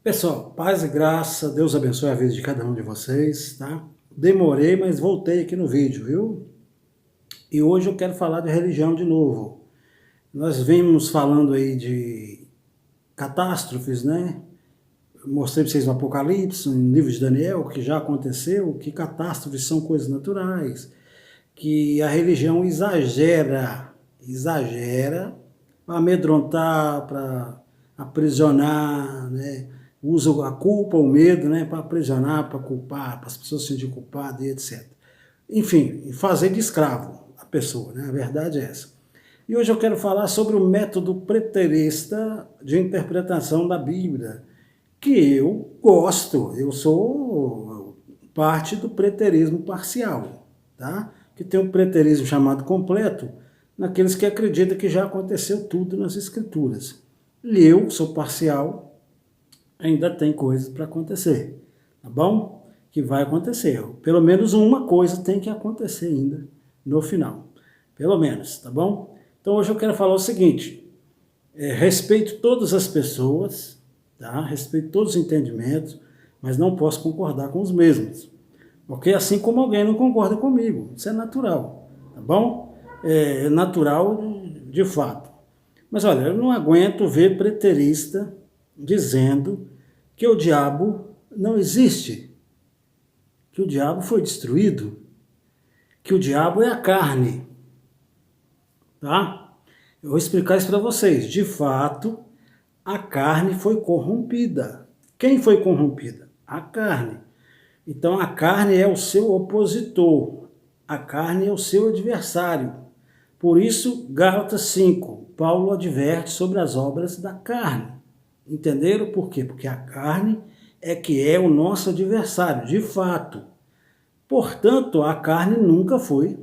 Pessoal, paz e graça, Deus abençoe a vida de cada um de vocês, tá? Demorei, mas voltei aqui no vídeo, viu? E hoje eu quero falar de religião de novo. Nós vimos falando aí de catástrofes, né? Eu mostrei para vocês no Apocalipse, no livro de Daniel, que já aconteceu, que catástrofes são coisas naturais, que a religião exagera para amedrontar, para aprisionar, né? Usa a culpa, o medo, né? Para aprisionar, para culpar, para as pessoas se sentirem culpadas e etc. Enfim, fazer de escravo a pessoa, né? A verdade é essa. E hoje eu quero falar sobre o método preterista de interpretação da Bíblia, que eu gosto, eu sou parte do preterismo parcial, tá? Que tem um preterismo chamado completo, naqueles que acreditam que já aconteceu tudo nas Escrituras. E eu sou parcial, ainda tem coisas para acontecer, tá bom? Que vai acontecer. Pelo menos uma coisa tem que acontecer ainda no final. Pelo menos, tá bom? Então hoje eu quero falar o seguinte, respeito todas as pessoas, tá? Respeito todos os entendimentos, mas não posso concordar com os mesmos. Ok? Assim como alguém não concorda comigo. Isso é natural, tá bom? É natural de fato. Mas olha, eu não aguento ver preterista dizendo que o diabo não existe, que o diabo foi destruído, que o diabo é a carne, tá? Eu vou explicar isso para vocês. De fato, a carne foi corrompida. Quem foi corrompida? A carne. Então a carne é o seu opositor, a carne é o seu adversário. Por isso, Gálatas 5, Paulo adverte sobre as obras da carne. Entenderam por quê? Porque a carne é que é o nosso adversário, de fato. Portanto, a carne nunca foi,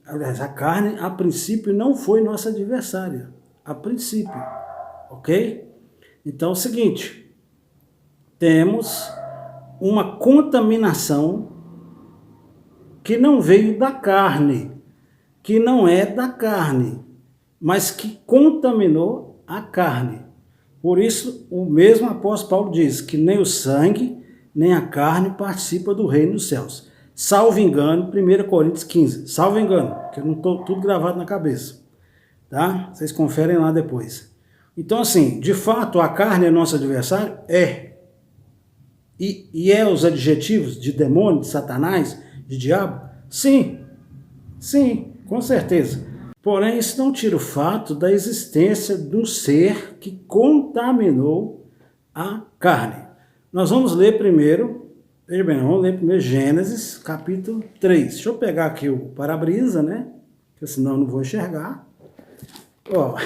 aliás, a carne a princípio não foi nossa adversária, a princípio, ok? Então é o seguinte, temos uma contaminação que não veio da carne, que não é da carne, mas que contaminou a carne. Por isso, o mesmo apóstolo Paulo diz que nem o sangue, nem a carne participa do reino dos céus. Salvo engano, 1 Coríntios 15. Salvo engano, que eu não estou tudo gravado na cabeça. Tá? Vocês conferem lá depois. Então, assim, de fato, a carne é nosso adversário? É. E é os adjetivos de demônio, de satanás, de diabo? Sim, sim, com certeza. Porém, isso não tira o fato da existência do ser que contaminou a carne. Nós vamos ler primeiro, veja bem, vamos ler primeiro Gênesis, capítulo 3. Deixa eu pegar aqui o para-brisa, né? Porque senão eu não vou enxergar. Ó,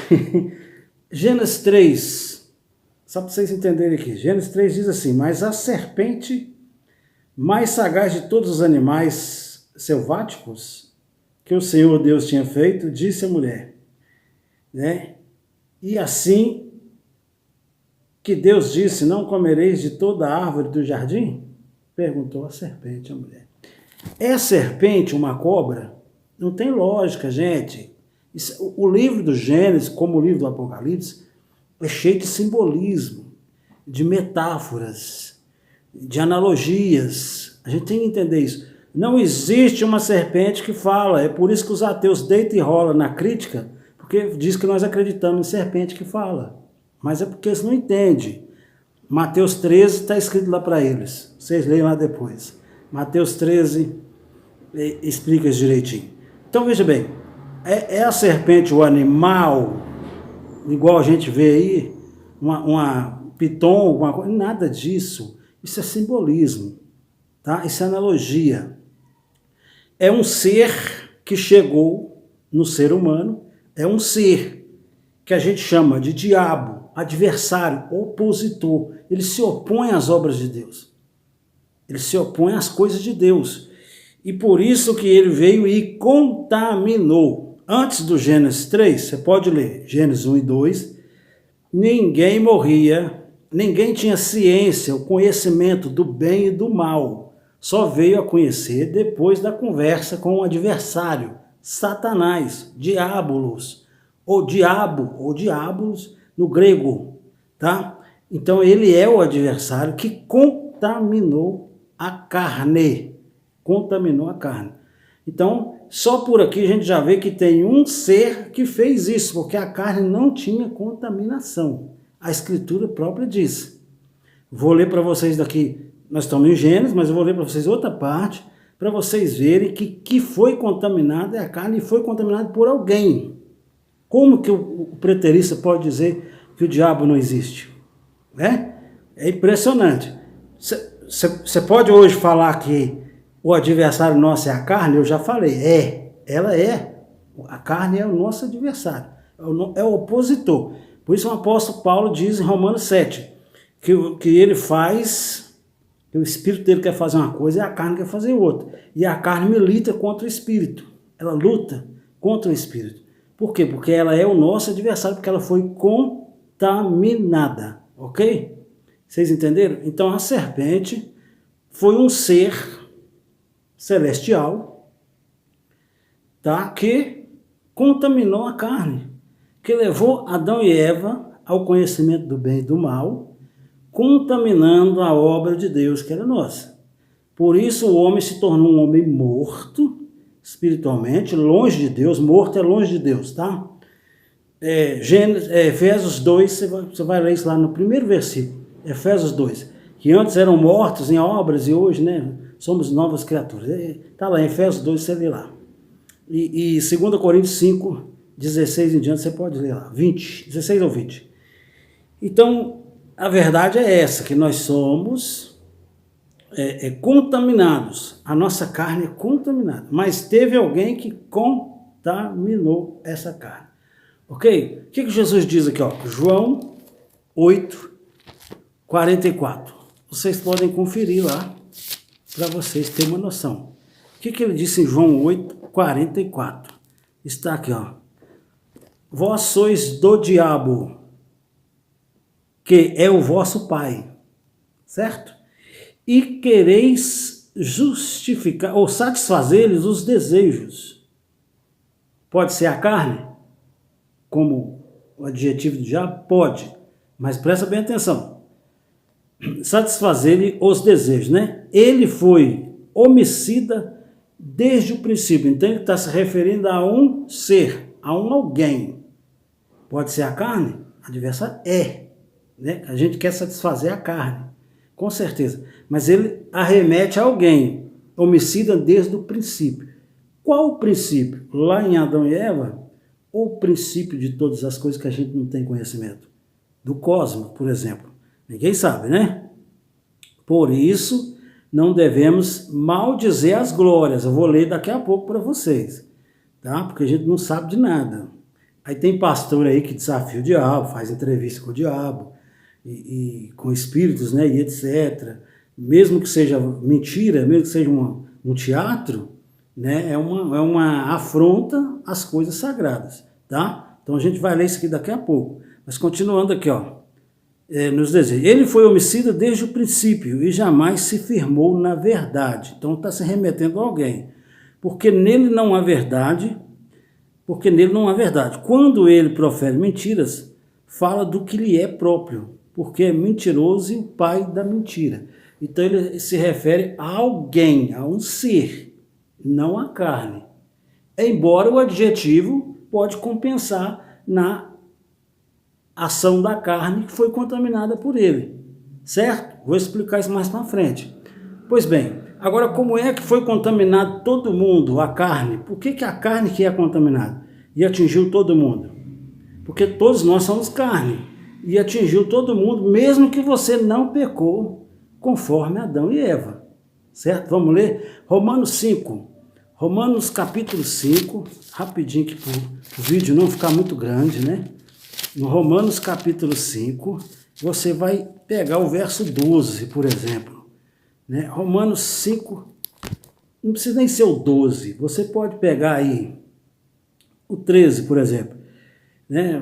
Gênesis 3, só para vocês entenderem aqui. Gênesis 3 diz assim, mas a serpente mais sagaz de todos os animais selváticos que o Senhor Deus tinha feito, disse à mulher, né? E assim que Deus disse, não comereis de toda a árvore do jardim? Perguntou a serpente à mulher. É a serpente uma cobra? Não tem lógica, gente. O livro do Gênesis, como o livro do Apocalipse, é cheio de simbolismo, de metáforas, de analogias. A gente tem que entender isso. Não existe uma serpente que fala, é por isso que os ateus deitam e rolam na crítica, porque diz que nós acreditamos em serpente que fala. Mas é porque eles não entendem. Mateus 13 está escrito lá para eles, vocês leiam lá depois. Mateus 13 explica isso direitinho. Então veja bem, é a serpente o animal, igual a gente vê aí, uma piton, alguma coisa, nada disso. Isso é simbolismo, tá? Isso é analogia. É um ser que chegou no ser humano, é um ser que a gente chama de diabo, adversário, opositor. Ele se opõe às obras de Deus. Ele se opõe às coisas de Deus. E por isso que ele veio e contaminou. Antes do Gênesis 3, você pode ler Gênesis 1 e 2, ninguém morria, ninguém tinha ciência, o conhecimento do bem e do mal. Só veio a conhecer depois da conversa com o adversário, Satanás, diabolos, ou diabo, ou diabolos no grego, tá? Então ele é o adversário que contaminou a carne. Contaminou a carne. Então, só por aqui a gente já vê que tem um ser que fez isso, porque a carne não tinha contaminação. A Escritura própria diz. Vou ler para vocês daqui, nós estamos em Gênesis, mas eu vou ler para vocês outra parte, para vocês verem que foi contaminada é a carne e foi contaminada por alguém. Como que o preterista pode dizer que o diabo não existe? Né? É impressionante. Você pode hoje falar que o adversário nosso é a carne? Eu já falei, ela é. A carne é o nosso adversário, é o opositor. Por isso o apóstolo Paulo diz em Romanos 7, que ele faz, que o espírito dele quer fazer uma coisa e a carne quer fazer outra. E a carne milita contra o espírito, ela luta contra o espírito. Por quê? Porque ela é o nosso adversário, porque ela foi contaminada, ok? Vocês entenderam? Então a serpente foi um ser celestial, tá? Que contaminou a carne, que levou Adão e Eva ao conhecimento do bem e do mal, contaminando a obra de Deus que era nossa. Por isso o homem se tornou um homem morto, espiritualmente, longe de Deus. Morto é longe de Deus, tá? Efésios 2, você vai ler isso lá no primeiro versículo, Efésios 2, que antes eram mortos em obras e hoje, né, somos novas criaturas. Está lá em Efésios 2, você lê lá. E 2 Coríntios 5, 16 em diante, você pode ler lá, 20, 16 ou 20. Então, a verdade é essa, que nós somos contaminados, a nossa carne é contaminada, mas teve alguém que contaminou essa carne. Ok? O que Jesus diz aqui? Ó? João 8, 44. Vocês podem conferir lá, para vocês terem uma noção. O que ele disse em João 8, 44? Está aqui, ó. Vós sois do diabo, que é o vosso pai, certo? E quereis justificar ou satisfazer-lhes os desejos. Pode ser a carne, como o adjetivo do diabo? Pode, mas presta bem atenção. Satisfazer-lhe os desejos, né? Ele foi homicida desde o princípio, então ele está se referindo a um ser, a um alguém. Pode ser a carne? Adversário né? A gente quer satisfazer a carne, com certeza. Mas ele arremete a alguém, homicida desde o princípio. Qual o princípio? Lá em Adão e Eva, ou o princípio de todas as coisas que a gente não tem conhecimento? Do cosmos, por exemplo. Ninguém sabe, né? Por isso, não devemos maldizer as glórias. Eu vou ler daqui a pouco para vocês, tá? Porque a gente não sabe de nada. Aí tem pastor aí que desafia o diabo, faz entrevista com o diabo, e com espíritos, né, e etc. Mesmo que seja mentira, mesmo que seja um teatro, né, é uma afronta às coisas sagradas, tá? Então a gente vai ler isso aqui daqui a pouco. Mas continuando aqui, ó, nos desejos. Ele foi homicida desde o princípio e jamais se firmou na verdade. Então está se remetendo a alguém. Porque nele não há verdade, Quando ele profere mentiras, fala do que lhe é próprio, porque é mentiroso e o pai da mentira. Então ele se refere a alguém, a um ser, não a carne. Embora o adjetivo pode compensar na ação da carne que foi contaminada por ele, certo? Vou explicar isso mais para frente. Pois bem, agora como é que foi contaminado todo mundo, a carne? Por que a carne que é contaminada? E atingiu todo mundo? Porque todos nós somos carne, e atingiu todo mundo, mesmo que você não pecou, conforme Adão e Eva, certo? Vamos ler Romanos 5, Romanos capítulo 5, rapidinho que para o vídeo não ficar muito grande, né? No Romanos capítulo 5, você vai pegar o verso 12, por exemplo. Né? Romanos 5, não precisa nem ser o 12, você pode pegar aí o 13, por exemplo. Né?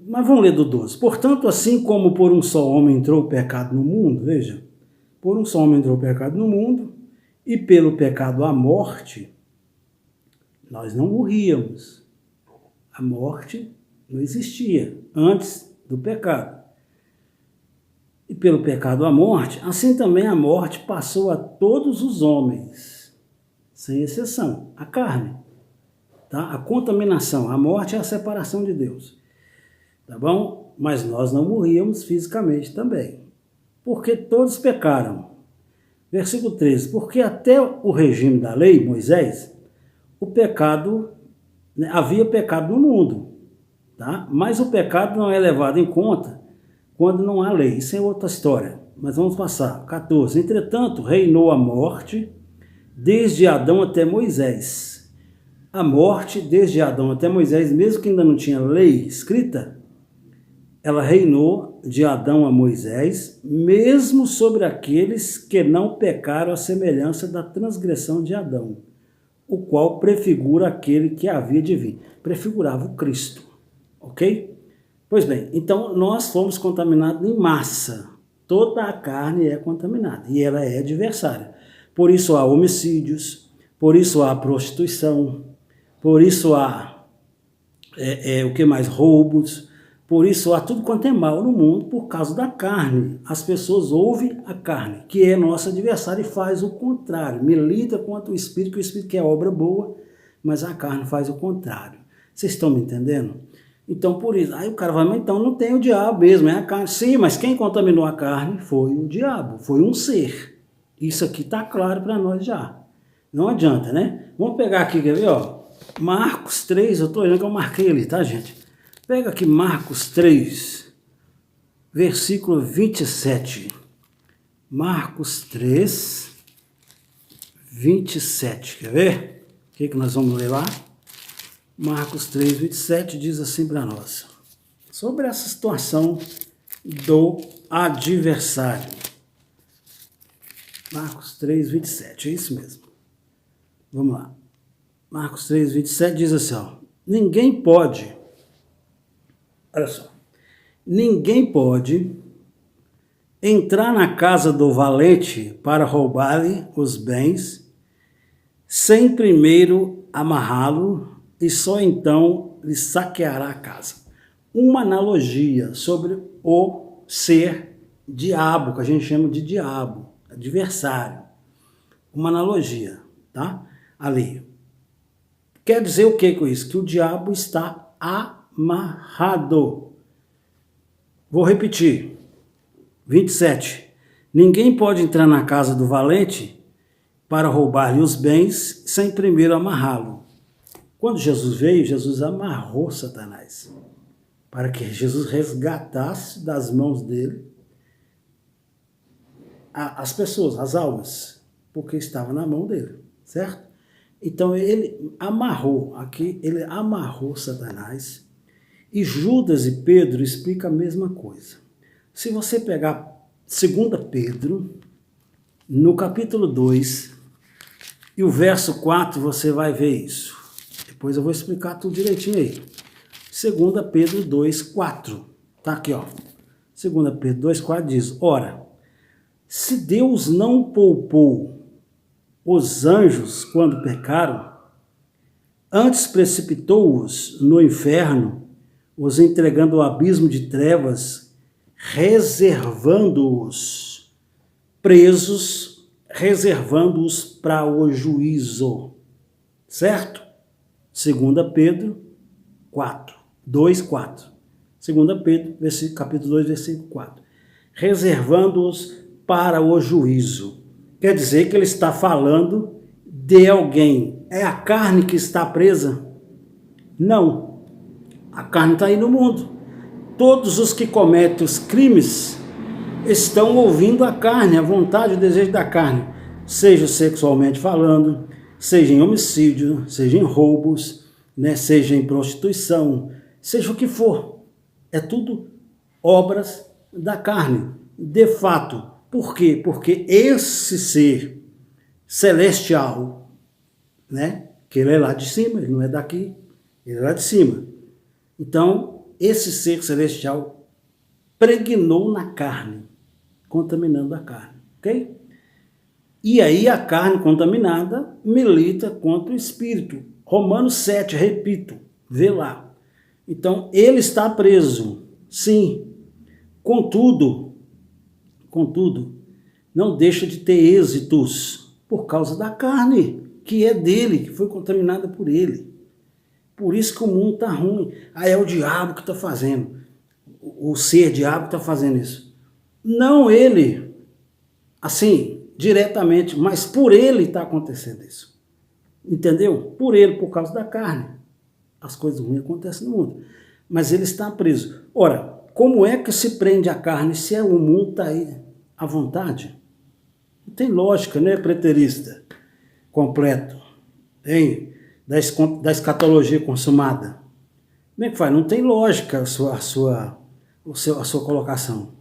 Mas vamos ler do 12. Portanto, assim como por um só homem entrou o pecado no mundo, veja, por um só homem entrou o pecado no mundo, e pelo pecado a morte, nós não morríamos. A morte não existia antes do pecado. e pelo pecado a morte, assim também a morte passou a todos os homens, sem exceção, a carne. Tá? A contaminação, a morte é a separação de Deus. Tá bom? Mas nós não morríamos fisicamente também. Porque todos pecaram. Versículo 13. Porque até o regime da lei, Moisés, o pecado, né, havia pecado no mundo. Tá? Mas o pecado não é levado em conta quando não há lei. Isso é outra história. Mas vamos passar. 14. Entretanto, reinou a morte desde Adão até Moisés. A morte, desde Adão até Moisés, mesmo que ainda não tinha lei escrita, ela reinou de Adão a Moisés, mesmo sobre aqueles que não pecaram à semelhança da transgressão de Adão, o qual prefigura aquele que havia de vir. Prefigurava o Cristo, ok? Pois bem, então nós fomos contaminados em massa. Toda a carne é contaminada e ela é adversária. Por isso há homicídios, por isso há prostituição, por isso há o que mais? Roubos, por isso há tudo quanto é mal no mundo por causa da carne. As pessoas ouvem a carne, que é nossa adversária, e faz o contrário. Milita contra o Espírito, que o Espírito quer obra boa, mas a carne faz o contrário. Vocês estão me entendendo? Então por isso, aí o cara vai, mas então não tem o diabo mesmo, é a carne. Sim, mas quem contaminou a carne foi o diabo, foi um ser. Isso aqui está claro para nós já. Não adianta, né? Vamos pegar aqui, quer ver, ó? Marcos 3, eu estou olhando que eu marquei ali, tá, gente? Pega aqui Marcos 3, versículo 27. Marcos 3, 27. Quer ver? O que nós vamos ler lá? Marcos 3, 27 diz assim para nós. Sobre essa situação do adversário. Marcos 3, 27, é isso mesmo. Vamos lá. Marcos 3, 27 diz assim, ó. Ninguém pode, olha só, ninguém pode entrar na casa do valente para roubar-lhe os bens, sem primeiro amarrá-lo, e só então lhe saqueará a casa. Uma analogia sobre o ser diabo, que a gente chama de diabo, adversário. Uma analogia, tá? Ali. Quer dizer o que com isso? Que o diabo está amarrado. Vou repetir. 27. Ninguém pode entrar na casa do valente para roubar-lhe os bens sem primeiro amarrá-lo. Quando Jesus veio, Jesus amarrou Satanás para que Jesus resgatasse das mãos dele as pessoas, as almas, porque estava na mão dele, certo? Então ele amarrou, aqui ele amarrou Satanás, e Judas e Pedro explicam a mesma coisa. Se você pegar 2 Pedro, no capítulo 2, e o verso 4, você vai ver isso. Depois eu vou explicar tudo direitinho aí. 2 Pedro 2, 4. Tá aqui, ó. 2 Pedro 2, 4 diz, ora, se Deus não poupou os anjos quando pecaram, antes precipitou-os no inferno, os entregando ao abismo de trevas, reservando-os presos, reservando-os para o juízo. Certo? 2 Pedro 4, 2, 4. 2 Pedro, capítulo 2, versículo 4. Reservando-os para o juízo. Quer dizer que ele está falando de alguém. É a carne que está presa? Não. A carne está aí no mundo. Todos os que cometem os crimes estão ouvindo a carne, a vontade, o desejo da carne. Seja sexualmente falando, seja em homicídio, seja em roubos, né, seja em prostituição, seja o que for. É tudo obras da carne. De fato. Por quê? Porque esse ser celestial, né, que ele é lá de cima, ele não é daqui, ele é lá de cima. Então, esse ser celestial pregnou na carne, contaminando a carne, ok? E aí a carne contaminada milita contra o espírito. Romanos 7, repito, vê lá. Então, ele está preso, sim. Contudo, contudo, não deixa de ter êxitos por causa da carne, que é dele, que foi contaminada por ele. Por isso que o mundo está ruim. É o diabo que está fazendo. O ser diabo está fazendo isso. Não ele, assim, diretamente, mas por ele está acontecendo isso. Entendeu? Por ele, por causa da carne. As coisas ruins acontecem no mundo. Mas ele está preso. Ora, como é que se prende a carne se o mundo está aí à vontade? Não tem lógica, né, preterista? Completo. Hein? Da escatologia consumada. Como é que faz? Não tem lógica a sua colocação.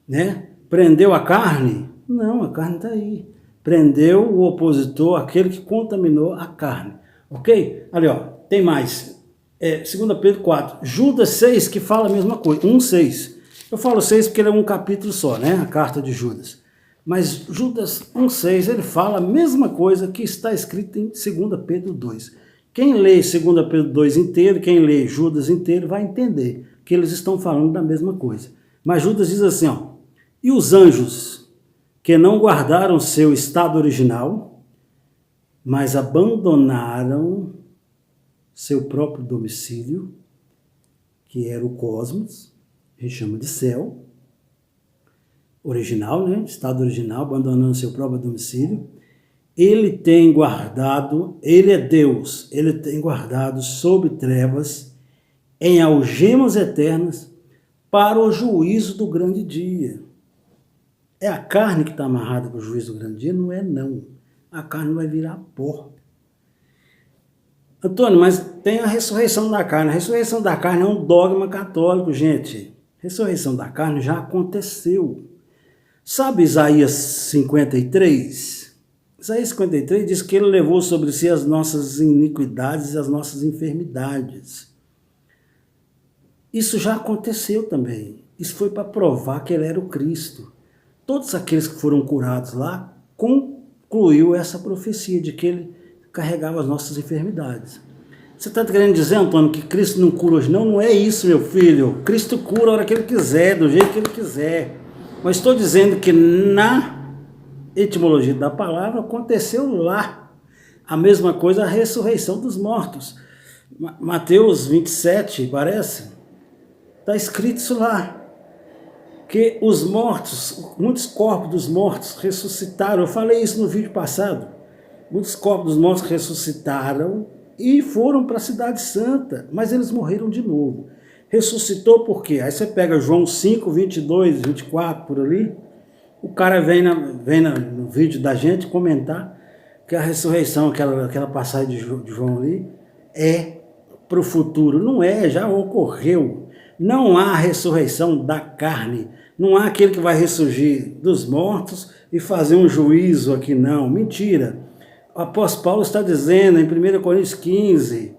Né? Prendeu a carne? Não, a carne está aí. Prendeu o opositor, aquele que contaminou a carne. Ok? Ali, ó, tem mais. 2 Pedro 4. Judas 6, que fala a mesma coisa. 1:6. Eu falo 6 porque ele é um capítulo só, né? A carta de Judas. Mas Judas 1:6, ele fala a mesma coisa que está escrito em 2 Pedro 2. Quem lê 2 Pedro 2 inteiro, quem lê Judas inteiro, vai entender que eles estão falando da mesma coisa. Mas Judas diz assim, ó, e os anjos que não guardaram seu estado original, mas abandonaram seu próprio domicílio, que era o cosmos, a gente chama de céu, original, né? Estado original, abandonando seu próprio domicílio, ele tem guardado, ele é Deus, ele tem guardado sob trevas, em algemas eternas, para o juízo do grande dia. É a carne que está amarrada para o juízo do grande dia? Não é, não. A carne vai virar pó. Antônio, mas tem a ressurreição da carne. A ressurreição da carne é um dogma católico, gente. A ressurreição da carne já aconteceu. Sabe Isaías 53? Isaías 53 diz que ele levou sobre si as nossas iniquidades e as nossas enfermidades. Isso já aconteceu também. Isso foi para provar que ele era o Cristo. Todos aqueles que foram curados lá concluiu essa profecia de que ele carregava as nossas enfermidades. Você está querendo dizer, Antônio, que Cristo não cura hoje? Não, não é isso, meu filho. Cristo cura a hora que ele quiser, do jeito que ele quiser. Mas estou dizendo que na etimologia da palavra aconteceu lá. A mesma coisa, a ressurreição dos mortos. Mateus 27, parece, está escrito isso lá. Que os mortos, muitos corpos dos mortos ressuscitaram. Eu falei isso no vídeo passado. Muitos corpos dos mortos ressuscitaram e foram para a cidade santa, mas eles morreram de novo. Ressuscitou por quê? Aí você pega João 5, 22, 24, por ali, o cara vem no vídeo da gente comentar que a ressurreição, aquela passagem de João ali, é para o futuro. Não é, já ocorreu. Não há ressurreição da carne. Não há aquele que vai ressurgir dos mortos e fazer um juízo aqui, não. Mentira. O apóstolo Paulo está dizendo em 1 Coríntios 15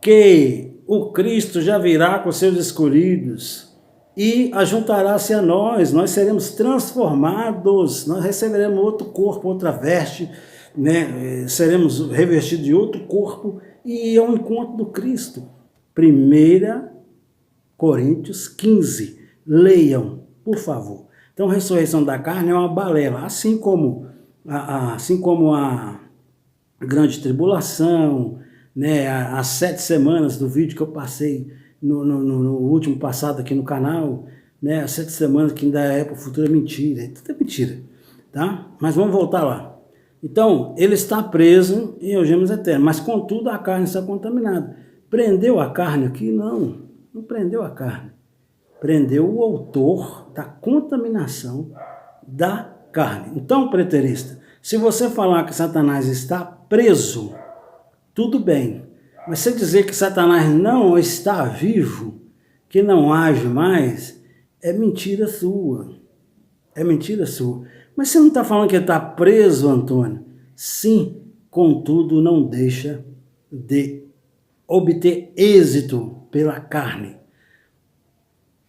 que o Cristo já virá com seus escolhidos e ajuntará-se a nós seremos transformados, nós receberemos outro corpo, outra veste, né? Seremos revestidos de outro corpo e ao encontro do Cristo. 1 Coríntios 15, leiam, por favor. Então, a ressurreição da carne é uma balela, assim como a grande tribulação, né, as 7 semanas do vídeo que eu passei no último passado aqui no canal, né, as 7 semanas que ainda é para o futuro, é mentira, tudo é mentira, tá? Mas vamos voltar lá. Então, ele está preso em algemas eternas, mas contudo a carne está contaminada. Prendeu a carne aqui? Não prendeu a carne. Prendeu o autor da contaminação da carne. Então, preterista, se você falar que Satanás está preso, tudo bem. Mas se dizer que Satanás não está vivo, que não age mais, é mentira sua. É mentira sua. Mas você não está falando que ele está preso, Antônio? Sim, contudo não deixa de obter êxito pela carne.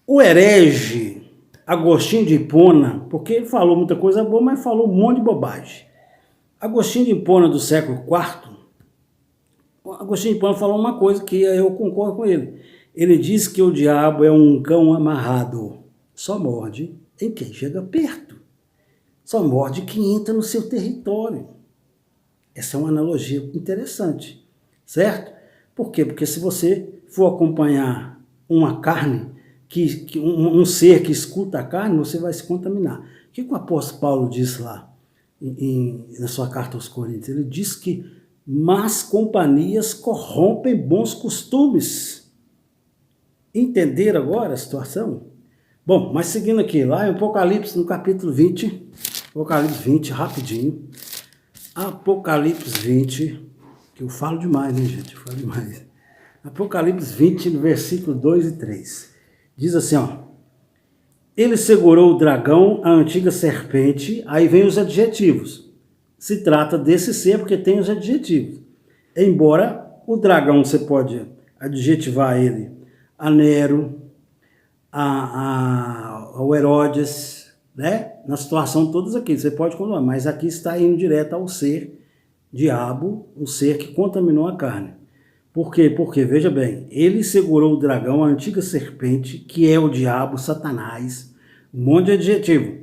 O herege Agostinho de Hipona, porque ele falou muita coisa boa, mas falou um monte de bobagem. Agostinho de Hipona, do século IV, Agostinho de Hipona falou uma coisa que eu concordo com ele. Ele diz que o diabo é um cão amarrado, só morde em quem chega perto. só morde quem entra no seu território. Essa é uma analogia interessante, certo? Por quê? Porque se você for acompanhar uma carne, um ser que escuta a carne, você vai se contaminar. O que o apóstolo Paulo diz lá na sua carta aos Coríntios? Ele diz que más companhias corrompem bons costumes. Entenderam agora a situação? Bom, mas seguindo aqui, lá em Apocalipse, no capítulo 20, Apocalipse 20, rapidinho. Apocalipse 20, que eu falo demais, né, gente? Eu falo demais. Apocalipse 20, no versículo 2 e 3. Diz assim, ó. Ele segurou o dragão, a antiga serpente, aí vem os adjetivos. Se trata desse ser porque tem os adjetivos. Embora o dragão você pode adjetivar ele a Nero, ao Herodes, né? Na situação todas aqui, você pode continuar, mas aqui está indo direto ao ser diabo, o ser que contaminou a carne. Por quê? Porque, veja bem, ele segurou o dragão, a antiga serpente, que é o diabo, Satanás, um monte de adjetivo,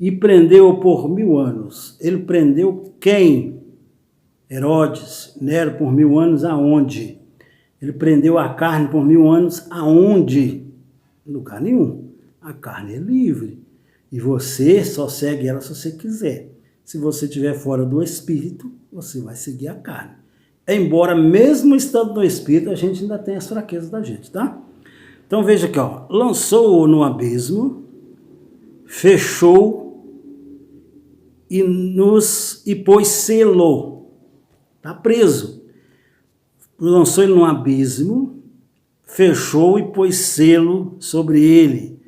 e prendeu-o por 1000 anos. Ele prendeu quem? Herodes, Nero, por 1000 anos aonde? Ele prendeu a carne por 1000 anos aonde? Em lugar nenhum. A carne é livre. E você só segue ela se você quiser. Se você estiver fora do espírito, você vai seguir a carne. Embora mesmo estando no espírito, a gente ainda tem as fraquezas da gente, tá? Então veja aqui, ó. Lançou-o no abismo, fechou e pôs selo. Está preso. Lançou ele no abismo, fechou e pôs selo sobre ele,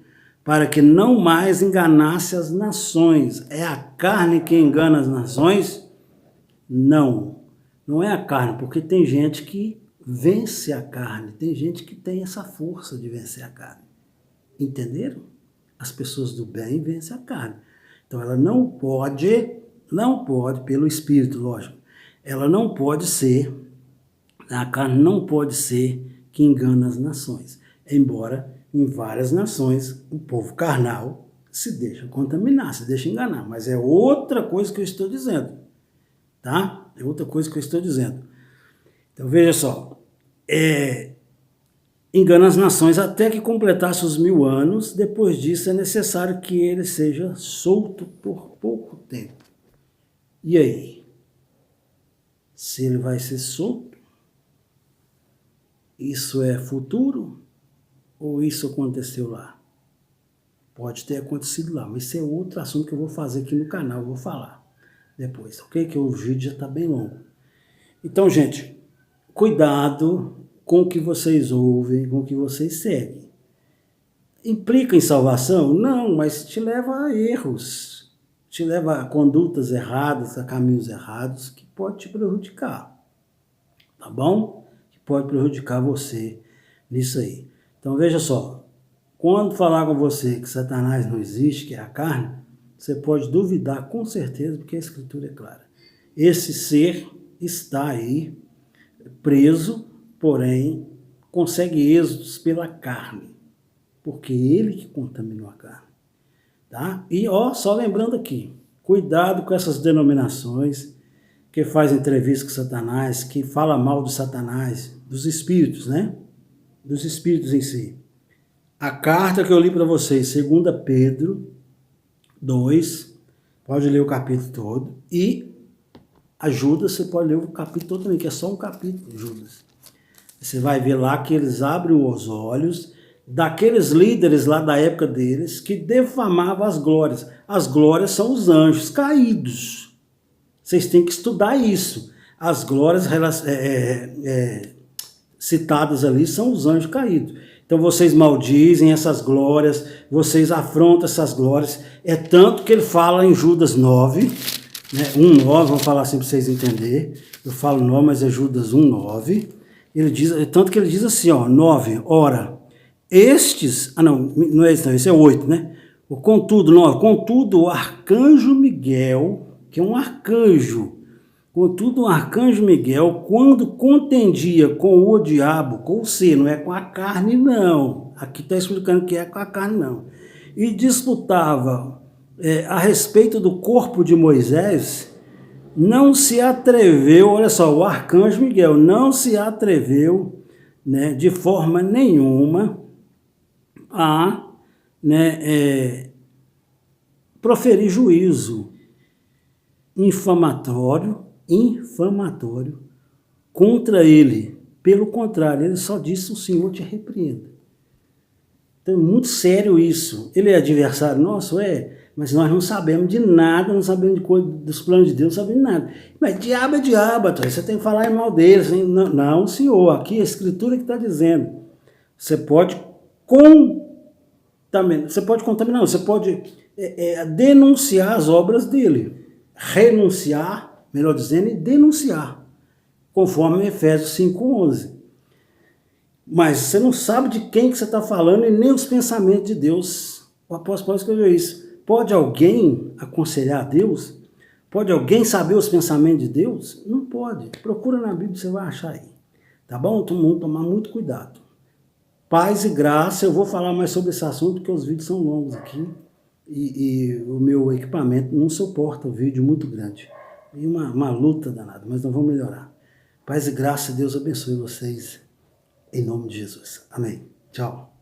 para que não mais enganasse as nações. É a carne que engana as nações? Não. Não é a carne, porque tem gente que vence a carne, tem gente que tem essa força de vencer a carne. Entenderam? As pessoas do bem vencem a carne. Então ela não pode, pelo espírito, lógico, ela não pode ser, a carne não pode ser que engana as nações. Embora em várias nações o povo carnal se deixa contaminar, se deixa enganar. Mas é outra coisa que eu estou dizendo, tá? É outra coisa que eu estou dizendo. Então veja só, engana as nações até que completasse os 1000 anos. Depois disso é necessário que ele seja solto por pouco tempo. E aí? Se ele vai ser solto, isso é futuro ou isso aconteceu lá? Pode ter acontecido lá, mas isso é outro assunto que eu vou fazer aqui no canal, eu vou falar depois, ok? Que o vídeo já está bem longo. Então, gente, cuidado com o que vocês ouvem, com o que vocês seguem. Implica em salvação? Não, mas te leva a erros, te leva a condutas erradas, a caminhos errados, que pode te prejudicar, tá bom? Que pode prejudicar você nisso aí. Então veja só, quando falar com você que Satanás não existe, que é a carne, você pode duvidar com certeza, porque a Escritura é clara. Esse ser está aí preso, porém consegue êxitos pela carne, porque ele que contaminou a carne, tá? E só lembrando aqui, cuidado com essas denominações que fazem entrevista com Satanás, que fala mal de Satanás, dos espíritos, né? Dos espíritos em si. A carta que eu li para vocês, 2 Pedro 2, pode ler o capítulo todo, e a Judas, você pode ler o capítulo todo também, que é só um capítulo, Judas. Você vai ver lá que eles abrem os olhos daqueles líderes lá da época deles que defamavam as glórias. As glórias são os anjos caídos. Vocês têm que estudar isso. As glórias citadas ali são os anjos caídos. Então vocês maldizem essas glórias, vocês afrontam essas glórias. É tanto que ele fala em Judas 9, né, 1:9, vamos falar assim para vocês entenderem. Eu falo 9, mas é Judas 1:9. Ele diz, tanto que ele diz assim, 9, ora, estes, não é esse não, esse é 8, né? Contudo, o arcanjo Miguel, que é um arcanjo, contudo, o arcanjo Miguel, quando contendia com o diabo, com o ser, não é com a carne, não. Aqui está explicando que é com a carne, não. E disputava a respeito do corpo de Moisés, não se atreveu, olha só, o arcanjo Miguel não se atreveu, né, de forma nenhuma a, né, proferir juízo infamatório contra ele. Pelo contrário, ele só disse: o Senhor te repreenda. Então é muito sério isso. Ele é adversário nosso? É, mas nós não sabemos de nada, não sabemos dos planos de Deus, não sabemos de nada. Mas diabo é diabo, você tem que falar mal deles. Não, senhor, aqui a escritura que está dizendo. Você pode contaminar, você pode denunciar as obras dele. Renunciar, melhor dizendo, e denunciar, conforme Efésios 5:11. Mas você não sabe de quem que você está falando e nem os pensamentos de Deus. O apóstolo Paulo escreveu isso. Pode alguém aconselhar a Deus? Pode alguém saber os pensamentos de Deus? Não pode. Procura na Bíblia, você vai achar aí. Tá bom? Todo mundo tomar muito cuidado. Paz e graça. Eu vou falar mais sobre esse assunto, porque os vídeos são longos aqui. E o meu equipamento não suporta o vídeo muito grande. E uma luta danada, mas nós vamos melhorar. Paz e graça, Deus abençoe vocês. Em nome de Jesus. Amém. Tchau.